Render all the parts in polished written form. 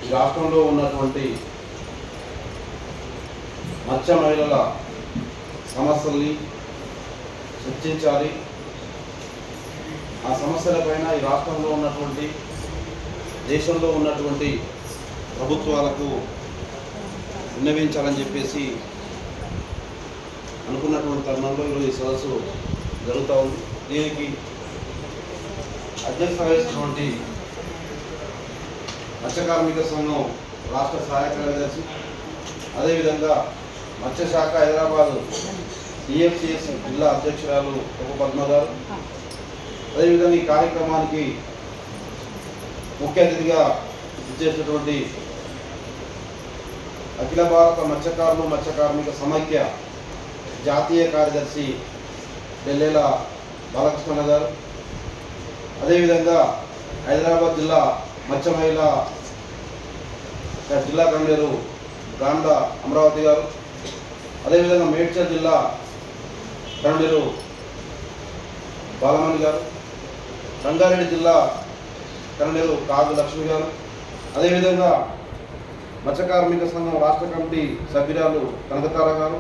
ఈ రాష్ట్రంలో ఉన్నటువంటి మత్స్య మహిళల సమస్యల్ని చర్చించాలి. ఆ సమస్యలపైన ఈ రాష్ట్రంలో ఉన్నటువంటి దేశంలో ఉన్నటువంటి ప్రభుత్వాలకు విన్నవించాలని చెప్పేసి అనుకున్నటువంటి తరుణంలో ఈరోజు ఈ సదస్సు జరుగుతూ ఉంది. దీనికి అధ్యక్షత వహిస్తున్నటువంటి మత్స్య కార్మిక సంఘం రాష్ట్ర సహాయ కార్యదర్శి, అదేవిధంగా మత్స్యశాఖ హైదరాబాద్ డిఎఫ్సిఎస్ జిల్లా అధ్యక్షురాలు ఒక పద్మ గారు, అదేవిధంగా ఈ కార్యక్రమానికి ముఖ్య అతిథిగా ఇచ్చేసినటువంటి అఖిల భారత మత్స్యకారులు మత్స్య కార్మిక సమైక్య జాతీయ కార్యదర్శి డెల్లేల బాలకృష్ణ గారు, అదేవిధంగా హైదరాబాద్ జిల్లా మత్స్య మహిళ జిల్లా కన్వీనరు గాండ అమరావతి గారు, అదేవిధంగా మేడ్చల్ జిల్లా కన్వీనరు బాలమణి గారు, రంగారెడ్డి జిల్లా కన్వీనరు కాగు లక్ష్మి గారు, అదేవిధంగా మత్స్య కార్మిక సంఘం రాష్ట్ర కమిటీ సభ్యురాలు కనకతార గారు,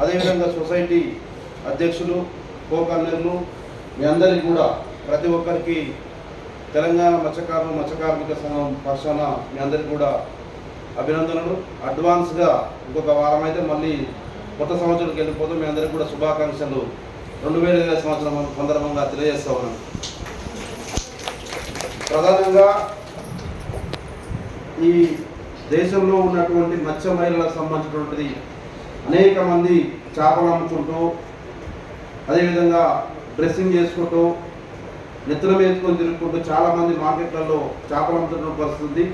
అదేవిధంగా సొసైటీ అధ్యక్షులు కో కన్వీనర్లు, మీ అందరికీ కూడా ప్రతి ఒక్కరికి తెలంగాణ మత్స్యకారులు మత్స్య కార్మిక సంఘం పక్షాన మీ అందరికీ కూడా అభినందనలు. అడ్వాన్స్గా ఇంకొక వారం అయితే మళ్ళీ కొత్త సంవత్సరానికి వెళ్ళిపోతూ మీ అందరికీ కూడా శుభాకాంక్షలు 2020 సంవత్సరం సందర్భంగా తెలియజేస్తా ఉన్నాను. ప్రధానంగా ఈ దేశంలో ఉన్నటువంటి మత్స్య మహిళలకు సంబంధించినటువంటిది అనేక మంది చేపలు అమ్ముకుంటూ, అదేవిధంగా డ్రెస్సింగ్ చేసుకుంటూ, నెత్తుల వేసుకొని తిరుగుకుంటూ చాలామంది మార్కెట్లలో చేపలు అమ్ముతున్న పరిస్థితి,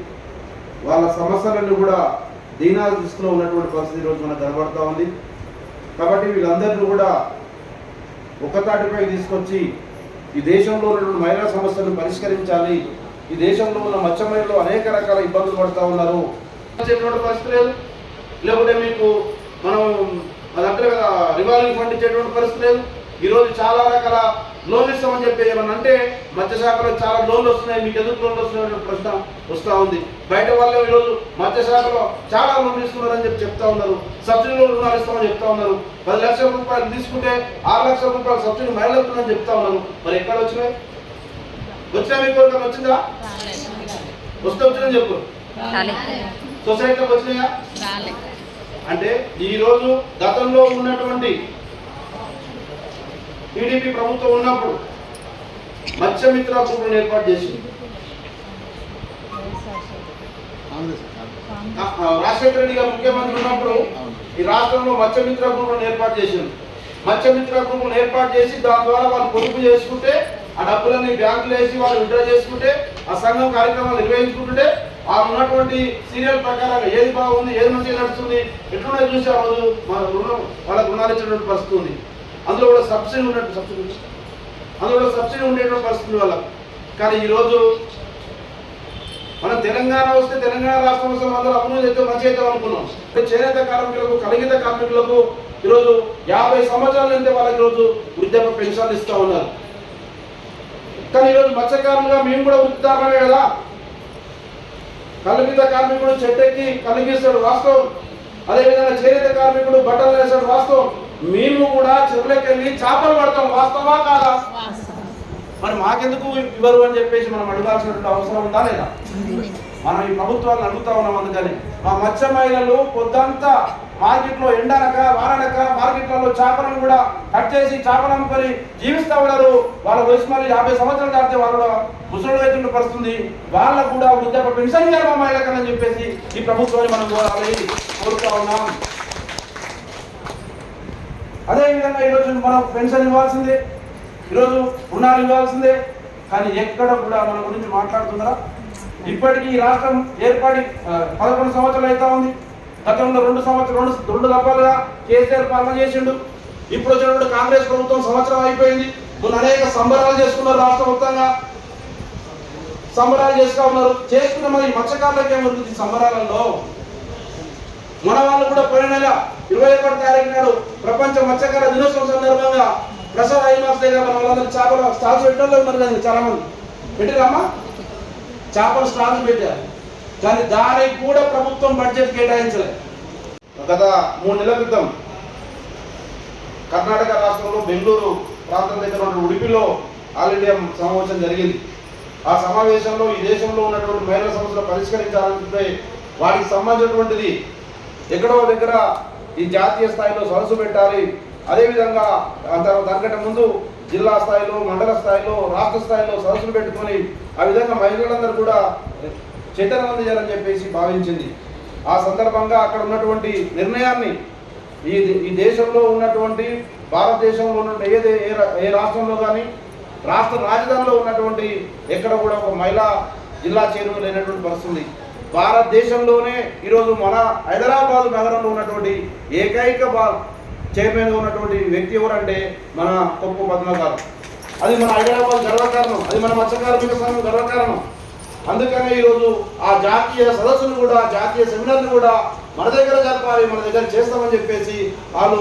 వాళ్ళ సమస్యలన్నీ కూడా దీనాల దృష్టిలో ఉన్నటువంటి పరిస్థితి ఈరోజు మనకు కనబడుతూ ఉంది. కాబట్టి వీళ్ళందరినీ కూడా ఒక్కతాటిపై తీసుకొచ్చి ఈ దేశంలో ఉన్నటువంటి మహిళా సమస్యలను పరిష్కరించాలి. ఈ దేశంలో ఉన్న మత్స్య మహిళలు అనేక రకాల ఇబ్బందులు పడుతూ ఉన్నారు. పరిస్థితి లేదు, లేకుంటే మీకు మనం అదంటే కదా రివాల్వింగ్ ఫండ్ ఇచ్చేటువంటి పరిస్థితి లేదు. ఈరోజు చాలా రకాల లోన్లు ఇస్తామని చెప్పి ఏమన్నా అంటే మత్స్యశాఖలో చాలా లోన్లు వస్తున్నాయి, మీకు ఎందుకు లోన్లు వస్తున్నాయనే ప్రశ్న వస్తూ ఉంది. బయట వాళ్ళు ఈరోజు మత్స్యశాఖలో చాలా లోన్లు ఇస్తున్నారని చెప్పి చెప్తా ఉన్నారు. సబ్సిడీలో రుణాలు ఇస్తామని చెప్తా ఉన్నారు. 10 లక్షల రూపాయలు తీసుకుంటే 6 లక్షల రూపాయలు సబ్సిడీ మహిళలకు ఉందని చెప్తా ఉన్నారు. మరి ఎక్కడ వచ్చినాయి? వచ్చినా మీకు వచ్చిందా? వస్తే వచ్చిందని చెప్పు. సొసైటీలోకి వచ్చినాయా? అంటే ఈరోజు గతంలో ఉన్నటువంటి టీడీపీ ప్రభుత్వం ఉన్నప్పుడు మత్స్యమిత్ర గ్రూపులను ఏర్పాటు చేసింది. రాజశేఖర రెడ్డి గారు ముఖ్యమంత్రి ఉన్నప్పుడు ఈ రాష్ట్రంలో మత్స్యమిత్ర గ్రూపులను ఏర్పాటు చేసింది. మత్స్యమిత్ర గ్రూపులను ఏర్పాటు చేసి దాని ద్వారా వాళ్ళు పొదుపు చేసుకుంటే, ఆ డబ్బులన్నీ బ్యాంకులు వేసి వాళ్ళు విత్డ్రా చేసుకుంటే, ఆ సంఘం కార్యక్రమాలు నిర్వహించుకుంటుంటే, ఆ ఉన్నటువంటి సీరియల్ ప్రకారంగా ఏది బాగుంది, ఏది మంచిగా నడుస్తుంది, ఎట్లున్నా చూసి ఆ రోజు వాళ్ళకు రుణాలు ఇచ్చినటువంటి పరిస్థితి ఉంది. అందులో కూడా సబ్సిడీ ఉండేటువంటి పరిస్థితి వల్ల. కానీ ఈరోజు మనం తెలంగాణ వస్తే తెలంగాణ రాష్ట్రం వస్తే అందరూ అభివృద్ధి అయితే మంచి అయితే అనుకున్నాం. చేనేత కార్మికులకు, కలిగిత కార్మికులకు ఈరోజు 50 సంవత్సరాల నుండి వాళ్ళకి ఈరోజు వృద్ధాప్య పెన్షన్లు ఇస్తూ ఉన్నారు. కానీ ఈరోజు మత్స్యకారులుగా మేము కూడా వృద్ధాపమే కదా. కలిగిత కార్మికుడు చెట్టెక్కి కలిగిస్తాడు వాస్తవం, అదేవిధంగా చేనేత కార్మికుడు బట్టలు వేస్తాడు వాస్తవం. మేము కూడా చెరువులోకి వెళ్ళి చేపలు పడతాం వాస్తవా కాదా? మరి మాకెందుకు ఇవ్వరు అని చెప్పేసి మనం అడగాల్సినటువంటి అవసరం ఉందా లేదా? మనం ఈ ప్రభుత్వాలను అడుగుతా ఉన్నాం. అందుకని మా మత్స్య మహిళలు పొద్దంతా మార్కెట్లో ఎండనక వారనక మార్కెట్లలో చేపలను కూడా కట్ చేసి చేపలు అమ్ముకొని జీవిస్తూ ఉన్నారు. వాళ్ళ వయసు మళ్ళీ 50 సంవత్సరాలు దాటితే వాళ్ళు ముసలు అవుతున్న పరిస్థితుంది. వాళ్ళకు కూడా వృద్ధాప్య పెన్షన్ ఇవ్వాలి మా మహిళకని చెప్పేసి ఈ ప్రభుత్వాన్ని మనం కోరుతా ఉన్నాం. అదేవిధంగా ఈరోజు మనం పెన్షన్ ఇవ్వాల్సిందే, ఈరోజు రుణాలు ఇవ్వాల్సిందే. కానీ ఎక్కడ కూడా మన గురించి మాట్లాడుతున్నారా? ఇప్పటికీ ఈ రాష్ట్రం ఏర్పడి 11 సంవత్సరాలు అవుతా ఉంది. గతంలో 2 దఫాలుగా కేసీఆర్ పాలన చేసిండు. ఇప్పుడు వచ్చినటువంటి కాంగ్రెస్ ప్రభుత్వం సంవత్సరం అయిపోయింది. మొన్న అనేక సంబరాలు చేసుకున్నారు, రాష్ట్ర మొత్తంగా సంబరాలు చేస్తూ ఉన్నారు. చేసుకున్న మరి మత్స్యకారులకు ఏమవుతుంది సంబరాలలో? మన వాళ్ళు కూడా పోయిన నెల 21వ తారీఖు నాడు ప్రపంచ మత్స్యకార దినోత్సవం సందర్భంగా ప్రసాద్ ఐమాక్స్ దగ్గర మన వాళ్ళందరూ చేపల స్టాల్స్ పెట్టడంలో ఉన్నారు కదా. చాలా మంది పెట్టిరమ్మా, చేపల స్టాల్స్ పెట్టారు. కానీ దానికి కూడా ప్రభుత్వం బడ్జెట్ కేటాయించలేదు. గత 3 నెలల క్రితం కర్ణాటక రాష్ట్రంలో బెంగళూరు ప్రాంతం దగ్గర ఉన్న ఉడిపిలో ఆల్ ఇండియా సమావేశం జరిగింది. ఆ సమావేశంలో ఈ దేశంలో ఉన్నటువంటి మహిళా సమస్యలు పరిష్కరించాలంటే వాటికి సంబంధించినటువంటిది ఎక్కడో దగ్గర ఈ జాతీయ స్థాయిలో సదస్సు పెట్టాలి. అదేవిధంగా దానికంటే ముందు జిల్లా స్థాయిలో, మండల స్థాయిలో, రాష్ట్ర స్థాయిలో సదస్సులు పెట్టుకొని ఆ విధంగా మహిళలందరూ కూడా చైతన్యవంతం చేయాలని చెప్పేసి భావించింది. ఆ సందర్భంగా అక్కడ ఉన్నటువంటి నిర్ణయాన్ని ఈ దేశంలో ఉన్నటువంటి భారతదేశంలో ఉన్నటువంటి ఏ రాష్ట్రంలో కానీ రాష్ట్ర రాజధానిలో ఉన్నటువంటి ఎక్కడ కూడా ఒక మహిళా జిల్లా చైర్మన్ లేనటువంటి పరిస్థితి. భారతదేశంలోనే ఈరోజు మన హైదరాబాద్ నగరంలో ఉన్నటువంటి ఏకైక చైర్మన్గా ఉన్నటువంటి వ్యక్తి ఎవరంటే మన కొప్పు పద్మ గారు. అది మన హైదరాబాద్ గర్వకారణం, అది మన మత్స్య కార్మిక సంఘం గర్వకారణం. అందుకనే ఈరోజు ఆ జాతీయ సదస్సును కూడా, జాతీయ సెమినార్ను కూడా మన దగ్గర జరపాలి, మన దగ్గర చేస్తామని చెప్పేసి వాళ్ళు